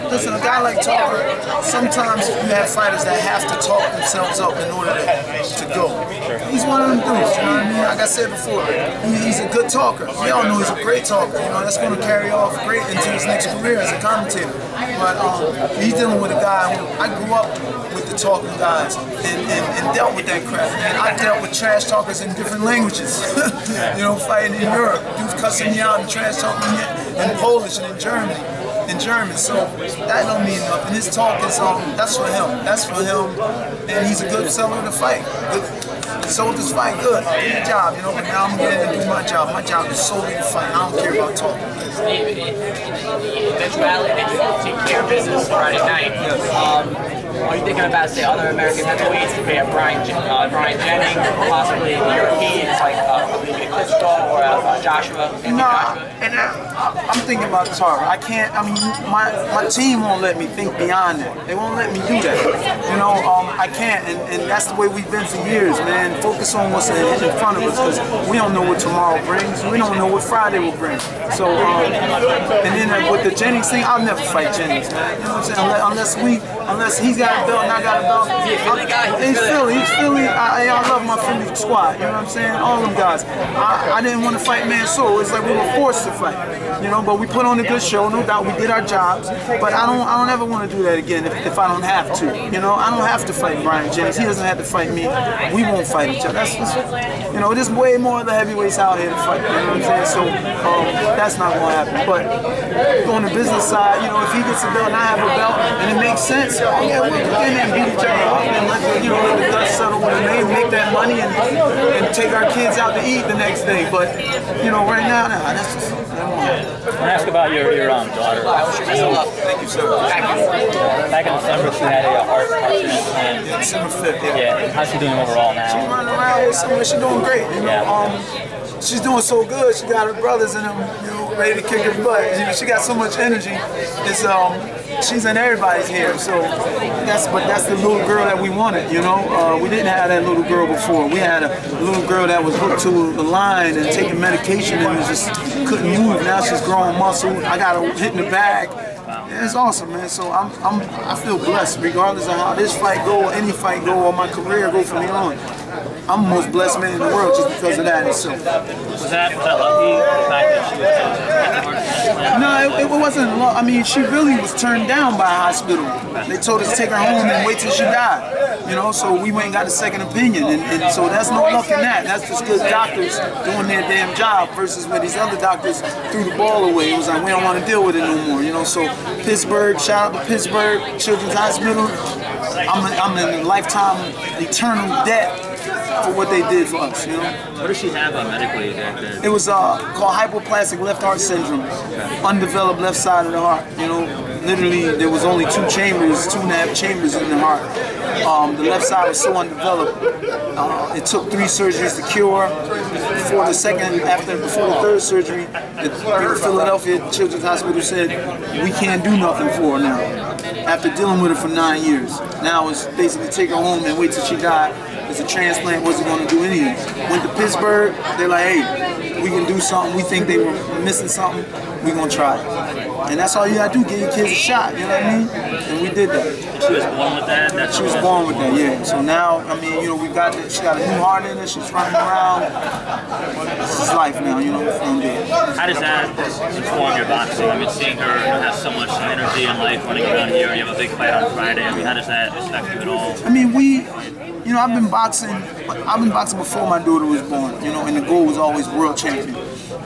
Listen, a guy like Tarver, sometimes you have fighters that have to talk themselves up in order to go. He's one of them dudes, you know what I mean? Like I said before, he's a good talker. We all know he's a great talker. You know, that's going to carry off great into his next career as a commentator. But he's dealing with a guy who I grew up with the talking guys and dealt with that crap. And I dealt with trash talkers in different languages. You know, fighting in Europe, dudes cussing me out and trash talking me in Polish and in German, so that don't mean nothing. His talk is that's for him. That's for him, and he's a good seller to fight. He sold this fight good. Good job, you know. But now I'm getting to do my job. My job is solely to fight. I don't care about talking. Eventuality that you take care of business Friday night. Are you thinking about, say, other American middleweights, Brian Jennings, possibly the Europeans like maybe Klitschko or Joshua? And I'm thinking about Tarver. I can't. I mean, my team won't let me think beyond that. They won't let me do that. You know, I can't, and that's the way we've been for years, man. Focus on what's in front of us because we don't know what tomorrow brings. We don't know what Friday will bring. So, and then with the Jennings thing, I'll never fight Jennings, man. You know what I'm saying? Unless he's got a belt and I got a belt. He's Philly. I love my Philly squad. You know what I'm saying? All them guys. I didn't want to fight Mansour. It's like we were forced to fight. You know, but we put on a good show. No doubt, we did our jobs. But I don't ever want to do that again if I don't have to. You know, I don't have to fight Brian Jennings. He doesn't have to fight me. We won't fight each other. That's just, you know, there's way more of the heavyweights out here to fight. You know what I'm saying? So that's not going to happen. But on the business side, you know, if he gets a belt and I have a belt and it makes sense, yeah, we'll go in and beat each other up and let the dust settle with them, make that money and take our kids out to eat the next day. But you know, right now, that's just. I want to ask about your daughter. Thank you, sir. Back in December, she had a heart transplant. December 5th. Yeah. How's she doing overall now? She's running around here somewhere. She's doing great. You know, she's doing so good. She got her brothers in them, you know, ready to kick her butt. You know, she got so much energy. It's she's in everybody's hair. So that's the little girl that we wanted. You know, we didn't have that little girl before. We had a little girl that was hooked to the line and taking medication and just couldn't move. Now she's growing muscle. I got her hitting the bag. Yeah, it's awesome, man. So I feel blessed, regardless of how this fight go or any fight go or my career go from here on. I'm the most blessed man in the world just because of that itself. Was that lucky, the fact that she was No, it wasn't luck. I mean, she really was turned down by a hospital. They told us to take her home and wait till she died. You know, so we went and got a second opinion. And so that's no luck in that. That's just good doctors doing their damn job versus where these other doctors threw the ball away. It was like, we don't want to deal with it no more. You know, so Pittsburgh, shout out to Pittsburgh Children's Hospital. I'm in a lifetime eternal debt for what they did for us, you know. What does she have medically? It was called hypoplastic left heart syndrome, undeveloped left side of the heart. You know, literally there was only 2.5 chambers in the heart. The left side was so undeveloped. It took 3 surgeries to cure. Before the third surgery, the Philadelphia Children's Hospital said we can't do nothing for her now. After dealing with her for 9 years, now it's basically take her home and wait till she died. It's a transplant, wasn't going to do anything. Went to Pittsburgh, they're like, hey, we can do something. We think they were missing something. We're going to try it. And that's all you got to do, give your kids a shot, you know what I mean? And we did that. She was born with that? She was born with that, yeah. So now, I mean, you know, she got a new heart in her, she's running around. This is life now, you know, from there. How does that inform your boxing? I've been seeing her have so much energy and life running around here. You have a big fight on Friday. I mean, how does that affect you at all? I mean, you know, I've been boxing before my daughter was born, you know, and the goal was always world champion.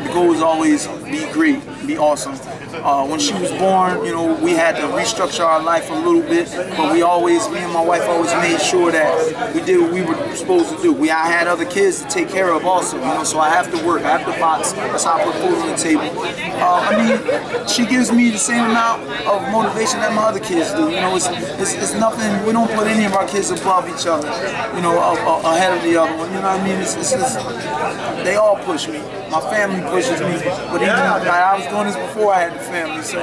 The goal was always be great, be awesome. When she was born, you know, we had to restructure our life a little bit, but me and my wife always made sure that we did what we were supposed to do. I had other kids to take care of also, you know, so I have to work, I have to box. That's how I put food on the table. I mean, she gives me the same amount of motivation that my other kids do. You know, it's nothing. We don't put any of our kids above each other, you know, ahead of the other one. You know what I mean? They all push me. My family pushes me, but even I was doing this before I had the family. So,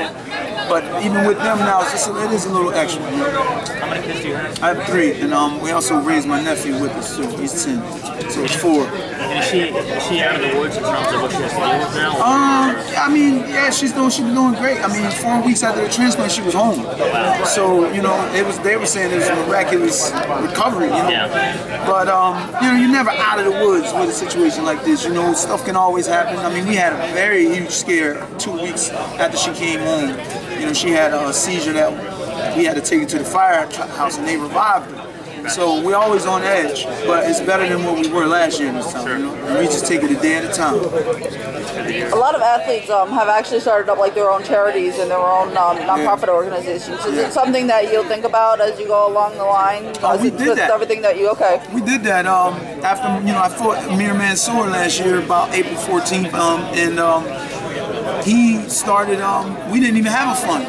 but even with them now, it is a little extra. You know? How many kids do you have? I have 3, and we also raised my nephew with us too. He's 10, so it's 4. And is she out of the woods in terms of what she has to deal with now? I mean, Yeah, she's doing great. I mean, 4 weeks after the transplant, she was home. So you know, they were saying it was a miraculous recovery. You know, Yeah. but you know, you're never out of the woods with a situation like this. You know, stuff can always happen. I mean, we had a very huge scare 2 weeks after she came home. You know, she had a seizure that we had to take her to the firehouse, and they revived her. So we're always on edge, but it's better than what we were last year this time. You know? And we just take it a day at a time. A lot of athletes have actually started up like their own charities and their own nonprofit organizations. Is it something that you'll think about as you go along the line? We did that. Everything that you We did that after I fought Amir Mansour last year about April 14th, and he started. We didn't even have a fund.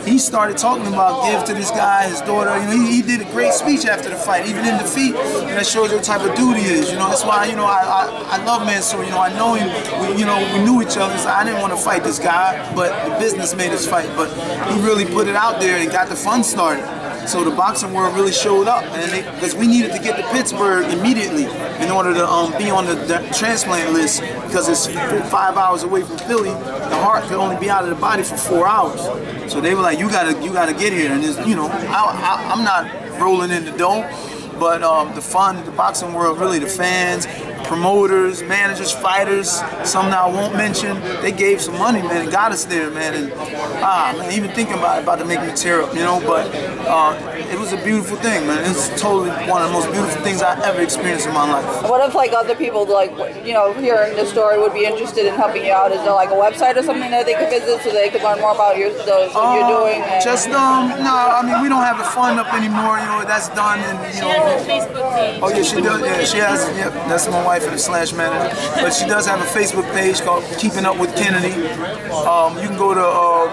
He started talking about give to this guy, his daughter. You know, he did a great speech after the fight, even in defeat. And that shows you what type of dude he is. You know, that's why I love Mansour. You know, I know him. We knew each other. So I didn't want to fight this guy, but the business made us fight. But he really put it out there and got the fun started. So the boxing world really showed up, and because we needed to get to Pittsburgh immediately in order to be on the transplant list, because it's 5 hours away from Philly. The heart could only be out of the body for 4 hours. So they were like, you gotta get here, and you know, I'm not rolling in the dough, but the boxing world, really the fans, promoters, managers, fighters, some that I won't mention, they gave some money, man, and got us there, man. And man, even thinking about to make me tear up, you know. But it was a beautiful thing, man. It's totally one of the most beautiful things I ever experienced in my life. What if like other people, like, you know, hearing this story would be interested in helping you out? Is there like a website or something that they could visit so they could learn more about what you're doing? No, I mean, we don't have the fund up anymore. You know, that's done, and you know. She has a Facebook page. Oh yeah, she does. Yeah, she has. Yep, that's my wife and the slash manager. But she does have a Facebook page called Keeping Up with Kennedy. You can go to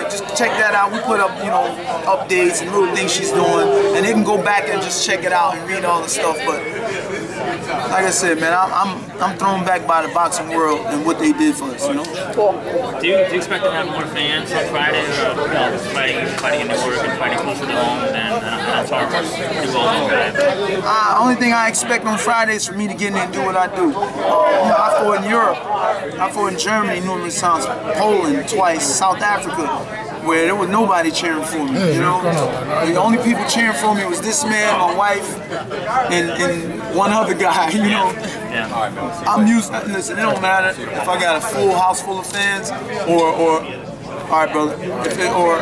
just check that out. We put up, you know, updates and little things she's doing, and they can go back and just check it out and read all the stuff. But like I said, man, I'm thrown back by the boxing world and what they did for us, you know. Cool. Do you expect to have more fans on Friday, or fighting in New York and fighting closer to home than only thing I expect on Friday is for me to get in there and do what I do. You know, I fought in Europe, I fought in Germany numerous times, Poland twice, South Africa, where there was nobody cheering for me. You know, the only people cheering for me was this man, my wife, and one other guy. You know, I'm used. Listen, it don't matter if I got a full house full of fans or all right, brother, or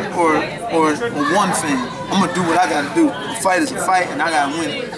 one fan. I'm gonna do what I gotta do. A fight is a fight, and I gotta win it.